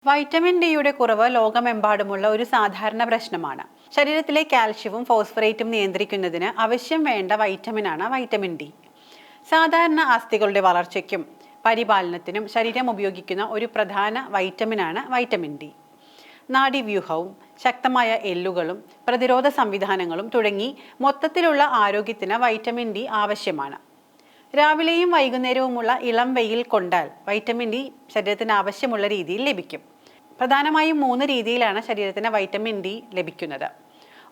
Vitamin ഡിയുടെ കുറവ് ലോകമെമ്പാടുമുള്ള ഒരു സാധാരണ പ്രശ്നമാണ്. ശരീരത്തിലെ കാൽഷ്യവും ഫോസ്ഫറേറ്റും നിയന്ത്രിക്കുന്നതിന് ആവശ്യം വേണ്ട വൈറ്റമിനാണ് വൈറ്റമിൻ ഡി. സാധാരണ അസ്ഥികളുടെ വളർച്ചയ്ക്കും പരിപാലനത്തിനും ശരീരം ഉപയോഗിക്കുന്ന ഒരു പ്രധാന വൈറ്റമിനാണ് വൈറ്റമിൻ ഡി. നാഡീവ്യൂഹവും ശക്തമായ എല്ലുകളും പ്രതിരോധ സംവിധാനങ്ങളും തുടങ്ങി മൊത്തത്തിലുള്ള ആരോഗ്യത്തിന് വൈറ്റമിൻ ഡി ആവശ്യമാണ്. രാവിലെയും വൈകുന്നേരവുമുള്ള ഇളം വെയിൽ കൊണ്ടാൽ വൈറ്റമിൻ ഡി ശരീരത്തിന് ആവശ്യമുള്ള രീതിയിൽ ലഭിക്കും. പ്രധാനമായും 3 രീതിയിലാണ് ശരീരത്തിന് വൈറ്റമിൻ ഡി ലഭിക്കുന്നത്.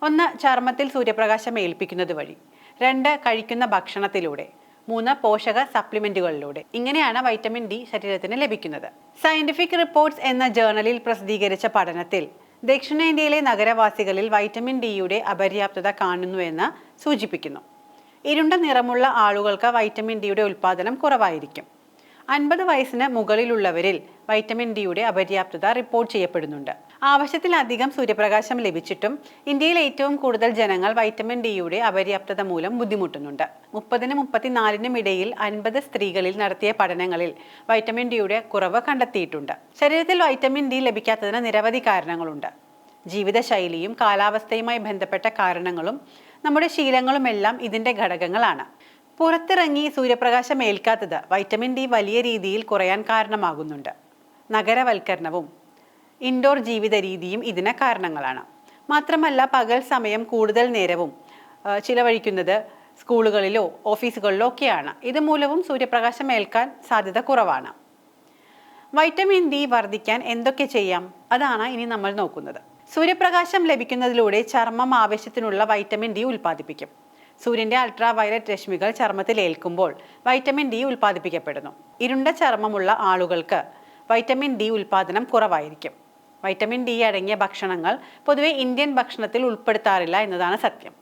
1. ചർമ്മത്തിൽ സൂര്യപ്രകാശം ഏൽപ്പിക്കുന്നത് വഴി. 2. കഴിക്കുന്ന ഭക്ഷണത്തിലൂടെ. 3. പോഷക സപ്ലിമെന്റുകളിലൂടെ. ഇങ്ങനെയാണ് വൈറ്റമിൻ ഡി ശരീരത്തിന് ലഭിക്കുന്നത്. സയന്റിഫിക് റിപ്പോർട്ട്സ് എന്ന ജേർണലിൽ പ്രസിദ്ധീകരിച്ച പഠനത്തിൽ ദക്ഷിണേന്ത്യയിലെ നഗരവാസികളിൽ വൈറ്റമിൻ ഡിയുടെ അപര്യാപ്തത കാണുന്നുവെന്ന് സൂചിപ്പിക്കുന്നു. ഇരുണ്ട നിറമുള്ള ആളുകൾക്ക് വൈറ്റമിൻ ഡിയുടെ ഉൽപ്പാദനം കുറവായിരിക്കും. 50 വയസ്സിന് മുകളിലുള്ളവരിൽ വൈറ്റമിൻ ഡിയുടെ അപര്യാപ്തത റിപ്പോർട്ട് ചെയ്യപ്പെടുന്നുണ്ട്. ആവശ്യത്തിലധികം സൂര്യപ്രകാശം ലഭിച്ചിട്ടും ഇന്ത്യയിൽ ഏറ്റവും കൂടുതൽ ജനങ്ങൾ വൈറ്റമിൻ ഡിയുടെ അപര്യാപ്തത മൂലം ബുദ്ധിമുട്ടുന്നുണ്ട്. 30-നും 34-നും ഇടയിൽ 50 സ്ത്രീകളിൽ നടത്തിയ പഠനങ്ങളിൽ വൈറ്റമിൻ ഡിയുടെ കുറവ് കണ്ടെത്തിയിട്ടുണ്ട്. ശരീരത്തിൽ വൈറ്റമിൻ ഡി ലഭിക്കാത്തതിന് നിരവധി കാരണങ്ങളുണ്ട്. ജീവിതശൈലിയും കാലാവസ്ഥയുമായി ബന്ധപ്പെട്ട കാരണങ്ങളും നമ്മുടെ ശീലങ്ങളുമെല്ലാം ഇതിൻ്റെ ഘടകങ്ങളാണ്. പുറത്തിറങ്ങി സൂര്യപ്രകാശം ഏൽക്കാത്തത് വൈറ്റമിൻ ഡി വലിയ രീതിയിൽ കുറയാൻ കാരണമാകുന്നുണ്ട്. നഗരവൽക്കരണവും ഇൻഡോർ ജീവിത രീതിയും ഇതിന് കാരണങ്ങളാണ്. മാത്രമല്ല, പകൽ സമയം കൂടുതൽ നേരവും ചിലവഴിക്കുന്നത് സ്കൂളുകളിലോ ഓഫീസുകളിലോ ഒക്കെയാണ്. ഇതുമൂലവും സൂര്യപ്രകാശം ഏൽക്കാൻ സാധ്യത കുറവാണ്. വൈറ്റമിൻ ഡി വർദ്ധിക്കാൻ എന്തൊക്കെ ചെയ്യാം? അതാണ് ഇനി നമ്മൾ നോക്കുന്നത്. സൂര്യപ്രകാശം ലഭിക്കുന്നതിലൂടെ ചർമ്മം ആവശ്യത്തിനുള്ള വൈറ്റമിൻ ഡി ഉൽപ്പാദിപ്പിക്കും. സൂര്യന്റെ അൾട്രാ വയലറ്റ് രശ്മികൾ ചർമ്മത്തിൽ ഏൽക്കുമ്പോൾ വൈറ്റമിൻ ഡി ഉൽപ്പാദിപ്പിക്കപ്പെടുന്നു. ഇരുണ്ട ചർമ്മമുള്ള ആളുകൾക്ക് വൈറ്റമിൻ ഡി ഉൽപ്പാദനം കുറവായിരിക്കും. വൈറ്റമിൻ ഡി അടങ്ങിയ ഭക്ഷണങ്ങൾ പൊതുവെ ഇന്ത്യൻ ഭക്ഷണത്തിൽ ഉൾപ്പെടുത്താറില്ല എന്നതാണ് സത്യം.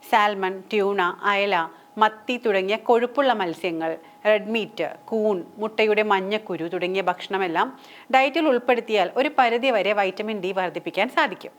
സാൽമൺ, ട്യൂണ, അയല, മത്തി തുടങ്ങിയ കൊഴുപ്പുള്ള മത്സ്യങ്ങൾ, റെഡ് മീറ്റ്, കൂൺ, മുട്ടയുടെ മഞ്ഞക്കുരു തുടങ്ങിയ ഭക്ഷണമെല്ലാം ഡയറ്റിൽ ഉൾപ്പെടുത്തിയാൽ ഒരു പരിധിവരെ വൈറ്റമിൻ ഡി വർദ്ധിപ്പിക്കാൻ സാധിക്കും.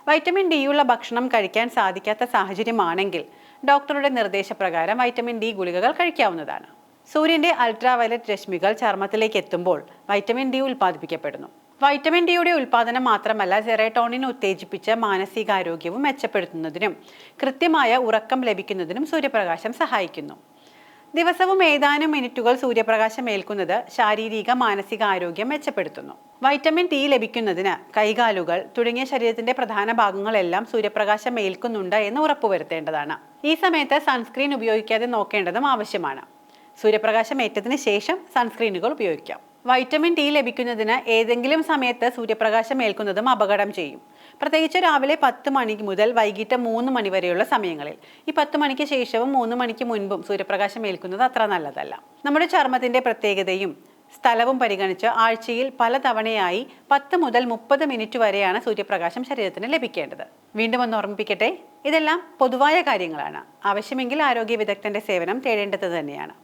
വൈറ്റമിൻ ഡിയുള്ള ഭക്ഷണം കഴിക്കാൻ സാധിക്കാത്ത സാഹചര്യമാണെങ്കിൽ ഡോക്ടറുടെ നിർദ്ദേശപ്രകാരം വൈറ്റമിൻ ഡി ഗുളികകൾ കഴിക്കാവുന്നതാണ്. സൂര്യന്റെ അൾട്രാ വയലറ്റ് രശ്മികൾ ചർമ്മത്തിലേക്ക് എത്തുമ്പോൾ വൈറ്റമിൻ ഡി ഉൽപ്പാദിപ്പിക്കപ്പെടുന്നു. വൈറ്റമിൻ ഡിയുടെ ഉൽപ്പാദനം മാത്രമല്ല, സെറോട്ടോണിൻ ഉത്തേജിപ്പിച്ച് മാനസികാരോഗ്യവും മെച്ചപ്പെടുത്തുന്നതിനും കൃത്യമായ ഉറക്കം ലഭിക്കുന്നതിനും സൂര്യപ്രകാശം സഹായിക്കുന്നു. ദിവസവും ഏതാനും മിനിറ്റുകൾ സൂര്യപ്രകാശം ഏൽക്കുന്നത് ശാരീരിക മാനസിക ആരോഗ്യം മെച്ചപ്പെടുത്തുന്നു. വൈറ്റമിൻ ഡി ലഭിക്കുന്നതിന് കൈകാലുകൾ തുടങ്ങിയ ശരീരത്തിന്റെ പ്രധാന ഭാഗങ്ങളെല്ലാം സൂര്യപ്രകാശം ഏൽക്കുന്നുണ്ട് എന്ന് ഉറപ്പുവരുത്തേണ്ടതാണ്. ഈ സമയത്ത് സൺസ്ക്രീൻ ഉപയോഗിക്കാതെ നോക്കേണ്ടതും ആവശ്യമാണ്. സൂര്യപ്രകാശം ഏറ്റതിന് ശേഷം സൺസ്ക്രീനുകൾ ഉപയോഗിക്കാം. വൈറ്റമിൻ ഡി ലഭിക്കുന്നതിന് ഏതെങ്കിലും സമയത്ത് സൂര്യപ്രകാശം ഏൽക്കുന്നതും അപകടം ചെയ്യും. പ്രത്യേകിച്ച് രാവിലെ 10 മണി മുതൽ വൈകിട്ട് 3 മണി വരെയുള്ള സമയങ്ങളിൽ. ഈ 10 മണിക്ക് ശേഷവും 3 മണിക്ക് മുൻപും സൂര്യപ്രകാശം ഏൽക്കുന്നത് അത്ര നല്ലതല്ല. നമ്മുടെ ചർമ്മത്തിന്റെ പ്രത്യേകതയും സ്ഥലവും പരിഗണിച്ച് ആഴ്ചയിൽ പല തവണയായി 10 മുതൽ 30 മിനിറ്റ് വരെയാണ് സൂര്യപ്രകാശം ശരീരത്തിന് ലഭിക്കേണ്ടത്. വീണ്ടും ഒന്ന് ഓർമ്മിപ്പിക്കട്ടെ, ഇതെല്ലാം പൊതുവായ കാര്യങ്ങളാണ്. ആവശ്യമെങ്കിൽ ആരോഗ്യ വിദഗ്ധന്റെ സേവനം തേടേണ്ടത് തന്നെയാണ്.